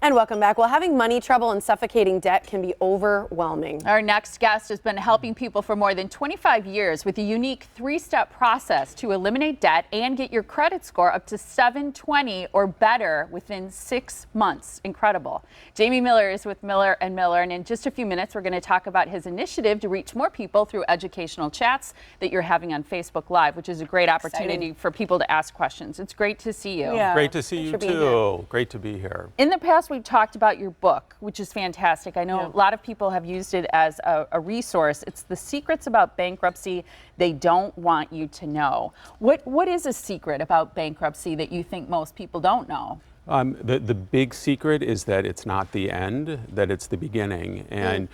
And welcome back. Well, having money trouble and suffocating debt can be overwhelming. Our next guest has been helping people for more than 25 years with a unique 3-step process to eliminate debt and get your credit score up to 720 or better within 6 months. Incredible. Jamie Miller is with Miller & Miller, and in just a few minutes, we're going to talk about his initiative to reach more people through educational chats that you're having on Facebook Live, which is a great opportunity for people to ask questions. It's great to see you. Yeah. Great to see you too. Great to be here. In the past, we've talked about your book, which is fantastic. I know a lot of people have used it as a resource. It's The Secrets About Bankruptcy They Don't Want You to Know. What is a secret about bankruptcy that you think most people don't know? The big secret is that it's not the end, that it's the beginning. And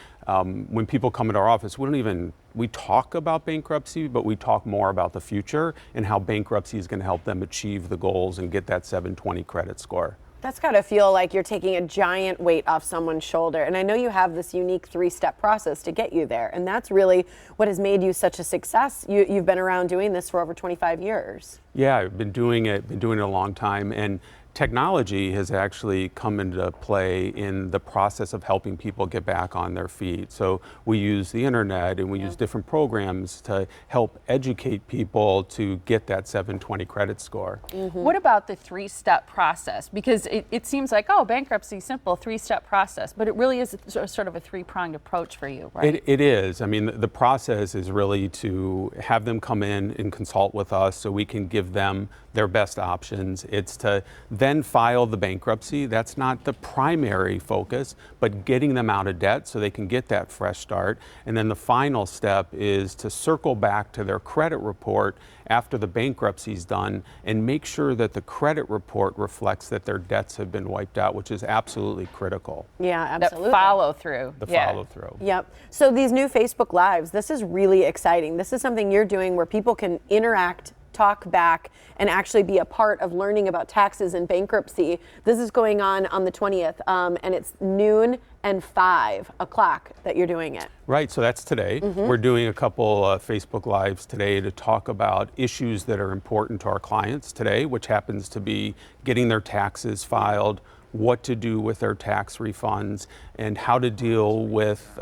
when people come into our office, we talk about bankruptcy, but we talk more about the future and how bankruptcy is going to help them achieve the goals and get that 720 credit score. That's got to feel like you're taking a giant weight off someone's shoulder. And I know you have this unique 3-step process to get you there. And that's really what has made you such a success. You've been around doing this for over 25 years. Yeah, I've been doing it a long time. And technology has actually come into play in the process of helping people get back on their feet. So we use the internet and we use different programs to help educate people to get that 720 credit score. What about the 3-step process? Because it seems like, oh, bankruptcy, simple 3-step process, but it really is sort of a 3-pronged approach for you, right? It is. I mean, the process is really to have them come in and consult with us so we can give them their best options. It's to then file the bankruptcy. That's not the primary focus, but getting them out of debt so they can get that fresh start. And then the final step is to circle back to their credit report after the bankruptcy is done and make sure that the credit report reflects that their debts have been wiped out, which is absolutely critical. Yeah, absolutely. That follow through. The follow through. Yep. So these new Facebook Lives, this is really exciting. This is something you're doing where people can interact, talk back, and actually be a part of learning about taxes and bankruptcy. This is going on the 20th, and it's noon and 5 o'clock that you're doing it. Right, so that's today. We're doing a couple Facebook Lives today to talk about issues that are important to our clients today, which happens to be getting their taxes filed, what to do with their tax refunds, and how to deal with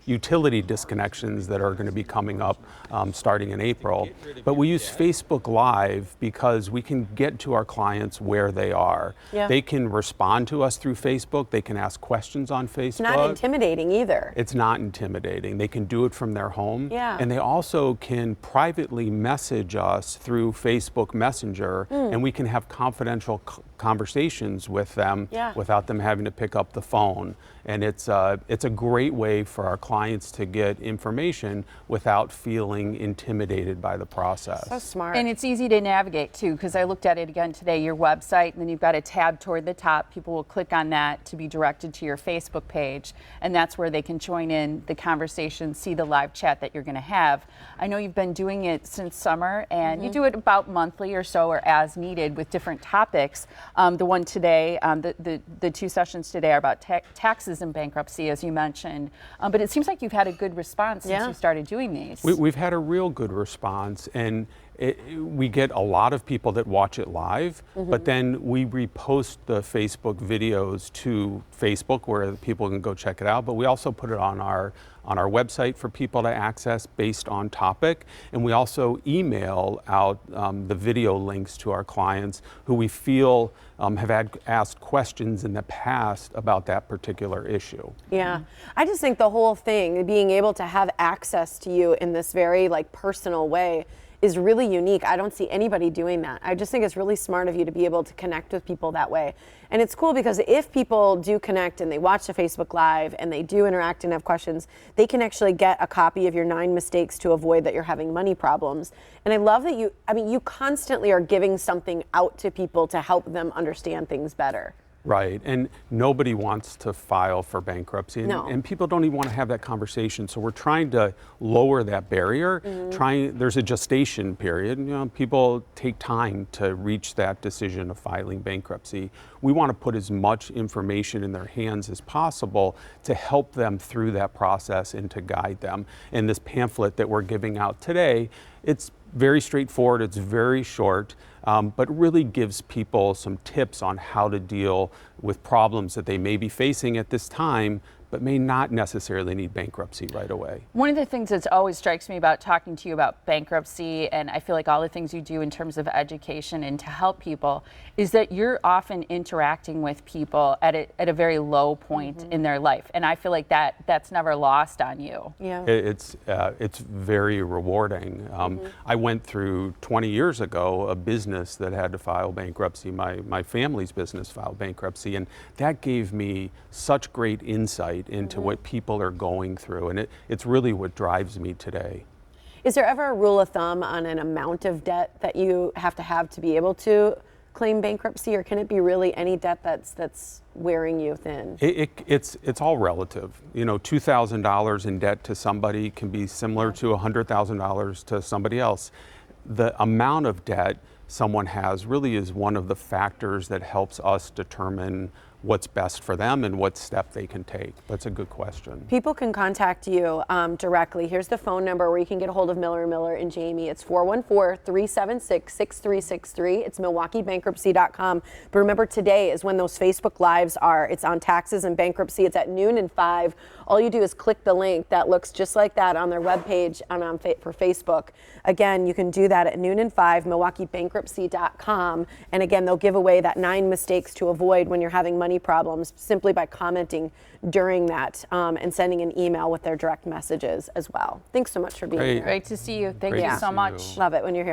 utility disconnections that are going to be coming up starting in April. But we use Facebook Live because we can get to our clients where they are. Yeah. They can respond to us through Facebook. They can ask questions on Facebook. It's not intimidating either. It's not intimidating. They can do it from their home. Yeah. And they also can privately message us through Facebook Messenger, and we can have confidential conversations with them without them having to pick up the phone. And it's a great way for our clients to get information without feeling intimidated by the process. So smart. And it's easy to navigate too, because I looked at it again today, your website, and then you've got a tab toward the top. People will click on that to be directed to your Facebook page, and that's where they can join in the conversation, see the live chat that you're going to have. I know you've been doing it since summer, and you do it about monthly or so, or as needed, with different topics. The one today, the 2 sessions today are about taxes and bankruptcy, as you mentioned. But it seems like you've had a good response since you started doing these. We've had a real good response, and we get a lot of people that watch it live, but then we repost the Facebook videos to Facebook where people can go check it out. But we also put it on our website for people to access based on topic, and we also email out the video links to our clients who we feel have asked questions in the past about that particular issue. Yeah, I just think the whole thing, being able to have access to you in this very personal way, is really unique. I don't see anybody doing that. I just think it's really smart of you to be able to connect with people that way. And it's cool because if people do connect and they watch the Facebook Live and they do interact and have questions, they can actually get a copy of your 9 mistakes to avoid that you're having money problems. And I love that you constantly are giving something out to people to help them understand things better. Right, and nobody wants to file for bankruptcy, No. and people don't even want to have that conversation. So we're trying to lower that barrier. There's a gestation period. People take time to reach that decision of filing bankruptcy. We want to put as much information in their hands as possible to help them through that process and to guide them. And this pamphlet that we're giving out today, it's very straightforward, it's very short, but really gives people some tips on how to deal with problems that they may be facing at this time, but may not necessarily need bankruptcy right away. One of the things that always strikes me about talking to you about bankruptcy, and I feel like all the things you do in terms of education and to help people, is that you're often interacting with people at a very low point in their life. And I feel like that's never lost on you. Yeah. It's very rewarding. I went through 20 years ago a business that had to file bankruptcy. My family's business filed bankruptcy, and that gave me such great insight into what people are going through, and it's really what drives me today. Is there ever a rule of thumb on an amount of debt that you have to be able to claim bankruptcy, or can it be really any debt that's wearing you thin? It's all relative. You know, $2,000 in debt to somebody can be similar to $100,000 to somebody else. The amount of debt someone has really is one of the factors that helps us determine what's best for them and what step they can take. That's a good question. People can contact you directly. Here's the phone number where you can get a hold of Miller & Miller and Jamie. It's 414-376-6363. It's MilwaukeeBankruptcy.com. But remember, today is when those Facebook Lives are. It's on taxes and bankruptcy. It's at noon and 5. All you do is click the link that looks just like that on their webpage for Facebook. Again, you can do that at noon and 5, MilwaukeeBankruptcy.com. And again, they'll give away that 9 mistakes to avoid when you're having money problems simply by commenting during that and sending an email with their direct messages as well. Thanks so much for being here. Great to see you. Thank Great you to so see much. you. Love it when you're here.